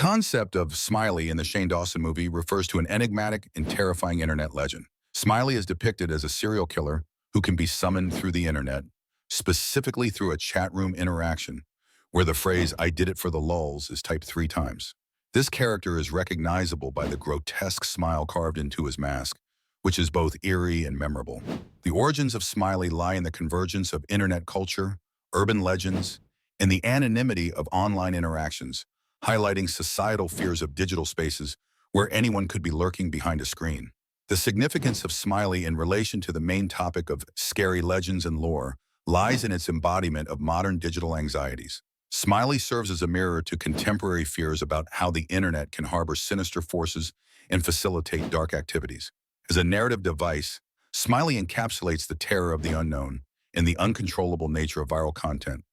concept of Smiley in the Shane Dawson movie refers to an enigmatic and terrifying internet legend. Smiley is depicted as a serial killer who can be summoned through the internet, specifically through a chat room interaction, where the phrase, "I did it for the lulz," is typed 3 times. This character is recognizable by the grotesque smile carved into his mask, which is both eerie and memorable. The origins of Smiley lie in the convergence of internet culture, urban legends, and the anonymity of online interactions, highlighting societal fears of digital spaces where anyone could be lurking behind a screen. The significance of Smiley in relation to the main topic of scary legends and lore lies in its embodiment of modern digital anxieties. Smiley serves as a mirror to contemporary fears about how the internet can harbor sinister forces and facilitate dark activities. As a narrative device, Smiley encapsulates the terror of the unknown and the uncontrollable nature of viral content,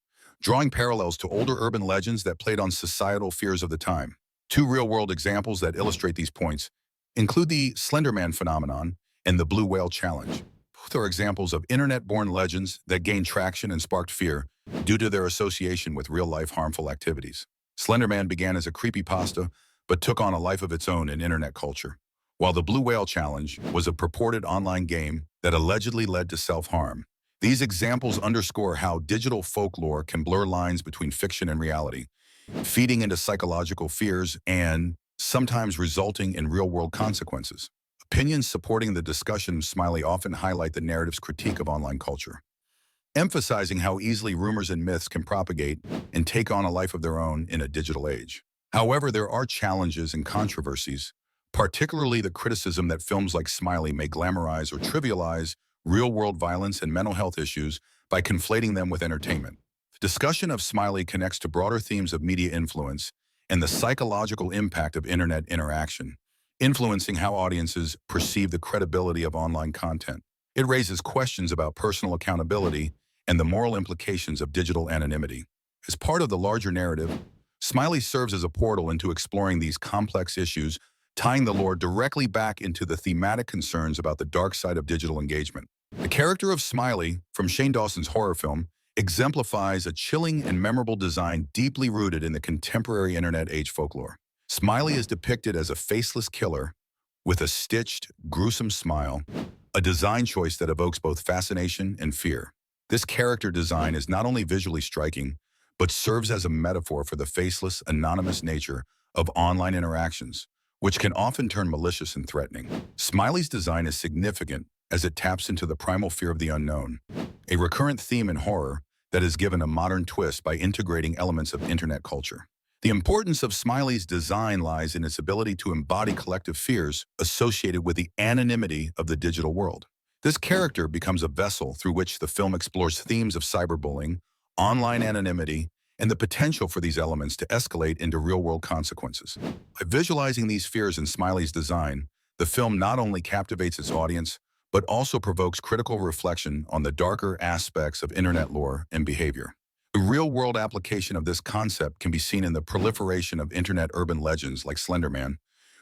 drawing parallels to older urban legends that played on societal fears of the time. 2 real-world examples that illustrate these points include the Slender Man phenomenon and the Blue Whale Challenge. Both are examples of internet-born legends that gained traction and sparked fear due to their association with real-life harmful activities. Slender Man began as a creepypasta, but took on a life of its own in internet culture, while the Blue Whale Challenge was a purported online game that allegedly led to self-harm. These examples underscore how digital folklore can blur lines between fiction and reality, feeding into psychological fears and sometimes resulting in real-world consequences. Opinions supporting the discussion of Smiley often highlight the narrative's critique of online culture, emphasizing how easily rumors and myths can propagate and take on a life of their own in a digital age. However, there are challenges and controversies, particularly the criticism that films like Smiley may glamorize or trivialize real-world violence and mental health issues by conflating them with entertainment. The discussion of Smiley connects to broader themes of media influence and the psychological impact of internet interaction, influencing how audiences perceive the credibility of online content. It raises questions about personal accountability and the moral implications of digital anonymity. As part of the larger narrative, Smiley serves as a portal into exploring these complex issues, tying the lore directly back into the thematic concerns about the dark side of digital engagement. The character of Smiley, from Shane Dawson's horror film, exemplifies a chilling and memorable design deeply rooted in the contemporary internet age folklore. Smiley is depicted as a faceless killer with a stitched, gruesome smile, a design choice that evokes both fascination and fear. This character design is not only visually striking, but serves as a metaphor for the faceless, anonymous nature of online interactions, which can often turn malicious and threatening. Smiley's design is significant as it taps into the primal fear of the unknown, a recurrent theme in horror that is given a modern twist by integrating elements of internet culture. The importance of Smiley's design lies in its ability to embody collective fears associated with the anonymity of the digital world. This character becomes a vessel through which the film explores themes of cyberbullying, online anonymity, and the potential for these elements to escalate into real-world consequences. By visualizing these fears in Smiley's design, the film not only captivates its audience, but also provokes critical reflection on the darker aspects of internet lore and behavior. The real-world application of this concept can be seen in the proliferation of internet urban legends like Slender Man,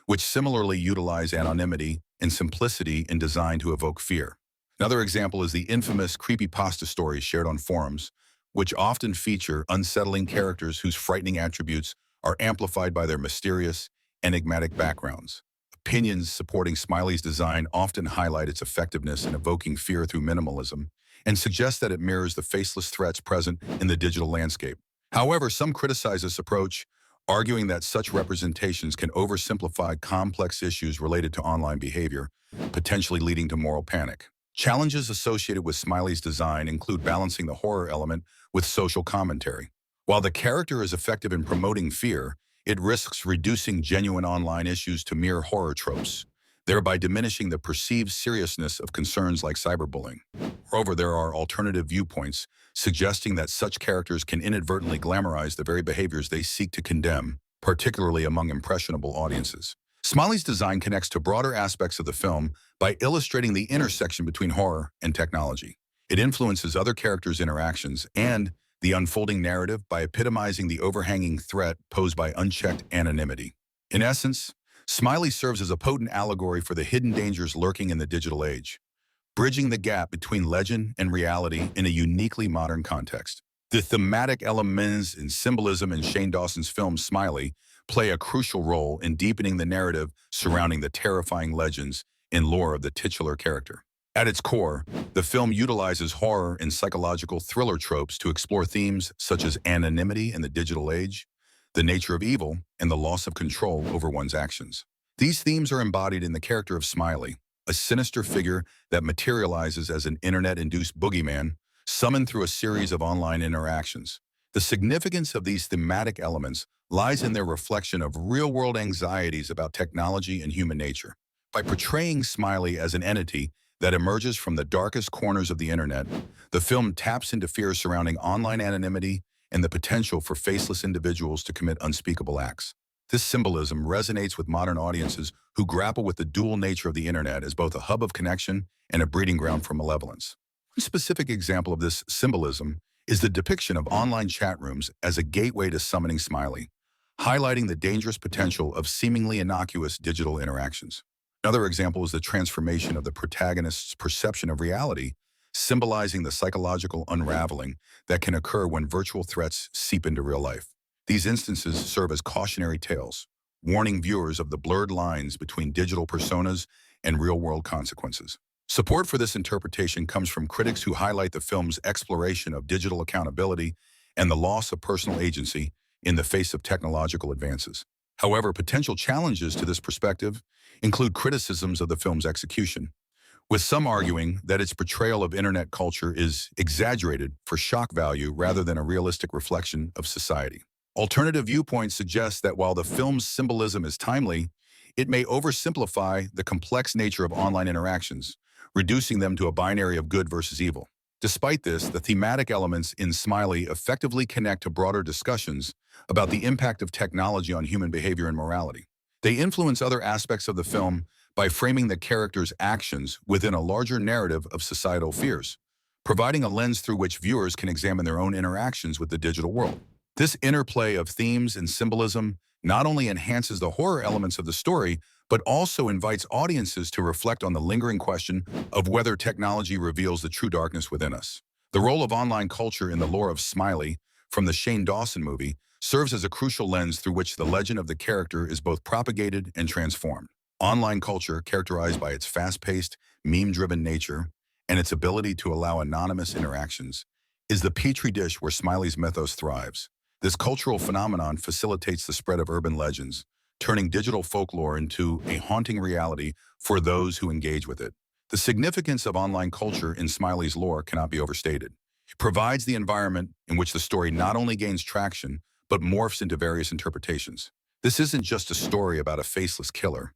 which similarly utilize anonymity and simplicity in design to evoke fear. Another example is the infamous creepypasta stories shared on forums, which often feature unsettling characters whose frightening attributes are amplified by their mysterious, enigmatic backgrounds. Opinions supporting Smiley's design often highlight its effectiveness in evoking fear through minimalism and suggest that it mirrors the faceless threats present in the digital landscape. However, some criticize this approach, arguing that such representations can oversimplify complex issues related to online behavior, potentially leading to moral panic. Challenges associated with Smiley's design include balancing the horror element with social commentary. While the character is effective in promoting fear, it risks reducing genuine online issues to mere horror tropes, thereby diminishing the perceived seriousness of concerns like cyberbullying. Moreover, there are alternative viewpoints suggesting that such characters can inadvertently glamorize the very behaviors they seek to condemn, particularly among impressionable audiences. Smiley's design connects to broader aspects of the film by illustrating the intersection between horror and technology. It influences other characters' interactions and the unfolding narrative by epitomizing the overhanging threat posed by unchecked anonymity. In essence, Smiley serves as a potent allegory for the hidden dangers lurking in the digital age, bridging the gap between legend and reality in a uniquely modern context. The thematic elements and symbolism in Shane Dawson's film Smiley play a crucial role in deepening the narrative surrounding the terrifying legends and lore of the titular character. At its core, the film utilizes horror and psychological thriller tropes to explore themes such as anonymity in the digital age, the nature of evil, and the loss of control over one's actions. These themes are embodied in the character of Smiley, a sinister figure that materializes as an internet-induced boogeyman summoned through a series of online interactions. The significance of these thematic elements lies in their reflection of real-world anxieties about technology and human nature. By portraying Smiley as an entity that emerges from the darkest corners of the internet, the film taps into fears surrounding online anonymity and the potential for faceless individuals to commit unspeakable acts. This symbolism resonates with modern audiences who grapple with the dual nature of the internet as both a hub of connection and a breeding ground for malevolence. One specific example of this symbolism is the depiction of online chat rooms as a gateway to summoning Smiley, highlighting the dangerous potential of seemingly innocuous digital interactions. Another example is the transformation of the protagonist's perception of reality, symbolizing the psychological unraveling that can occur when virtual threats seep into real life. These instances serve as cautionary tales, warning viewers of the blurred lines between digital personas and real-world consequences. Support for this interpretation comes from critics who highlight the film's exploration of digital accountability and the loss of personal agency in the face of technological advances. However, potential challenges to this perspective include criticisms of the film's execution, with some arguing that its portrayal of internet culture is exaggerated for shock value rather than a realistic reflection of society. Alternative viewpoints suggest that while the film's symbolism is timely, it may oversimplify the complex nature of online interactions, reducing them to a binary of good versus evil. Despite this, the thematic elements in Smiley effectively connect to broader discussions about the impact of technology on human behavior and morality. They influence other aspects of the film by framing the character's actions within a larger narrative of societal fears, providing a lens through which viewers can examine their own interactions with the digital world. This interplay of themes and symbolism not only enhances the horror elements of the story, but also invites audiences to reflect on the lingering question of whether technology reveals the true darkness within us. The role of online culture in the lore of Smiley, from the Shane Dawson movie, serves as a crucial lens through which the legend of the character is both propagated and transformed. Online culture, characterized by its fast-paced, meme-driven nature and its ability to allow anonymous interactions, is the petri dish where Smiley's mythos thrives. This cultural phenomenon facilitates the spread of urban legends, turning digital folklore into a haunting reality for those who engage with it. The significance of online culture in Smiley's lore cannot be overstated. It provides the environment in which the story not only gains traction, but morphs into various interpretations. This isn't just a story about a faceless killer.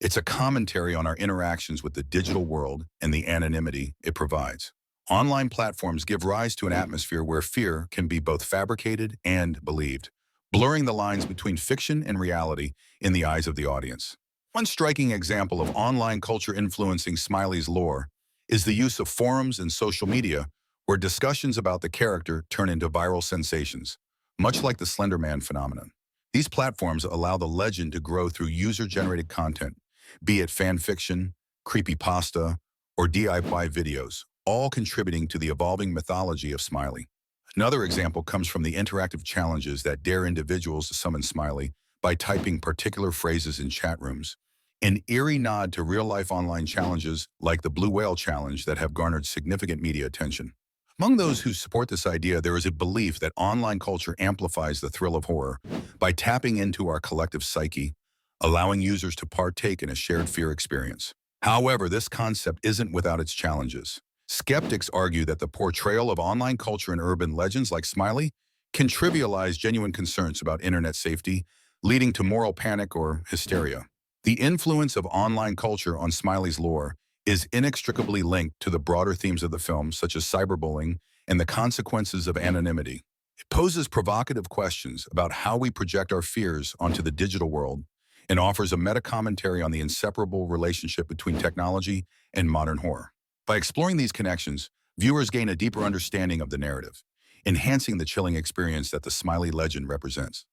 It's a commentary on our interactions with the digital world and the anonymity it provides. Online platforms give rise to an atmosphere where fear can be both fabricated and believed, blurring the lines between fiction and reality in the eyes of the audience. One striking example of online culture influencing Smiley's lore is the use of forums and social media where discussions about the character turn into viral sensations, much like the Slender Man phenomenon. These platforms allow the legend to grow through user-generated content, be it fan fiction, creepypasta, or DIY videos, all contributing to the evolving mythology of Smiley. Another example comes from the interactive challenges that dare individuals to summon Smiley by typing particular phrases in chat rooms, an eerie nod to real-life online challenges like the Blue Whale Challenge that have garnered significant media attention. Among those who support this idea, there is a belief that online culture amplifies the thrill of horror by tapping into our collective psyche, allowing users to partake in a shared fear experience. However, this concept isn't without its challenges. Skeptics argue that the portrayal of online culture in urban legends like Smiley can trivialize genuine concerns about internet safety, leading to moral panic or hysteria. The influence of online culture on Smiley's lore is inextricably linked to the broader themes of the film, such as cyberbullying and the consequences of anonymity. It poses provocative questions about how we project our fears onto the digital world and offers a meta-commentary on the inseparable relationship between technology and modern horror. By exploring these connections, viewers gain a deeper understanding of the narrative, enhancing the chilling experience that the Smiley legend represents.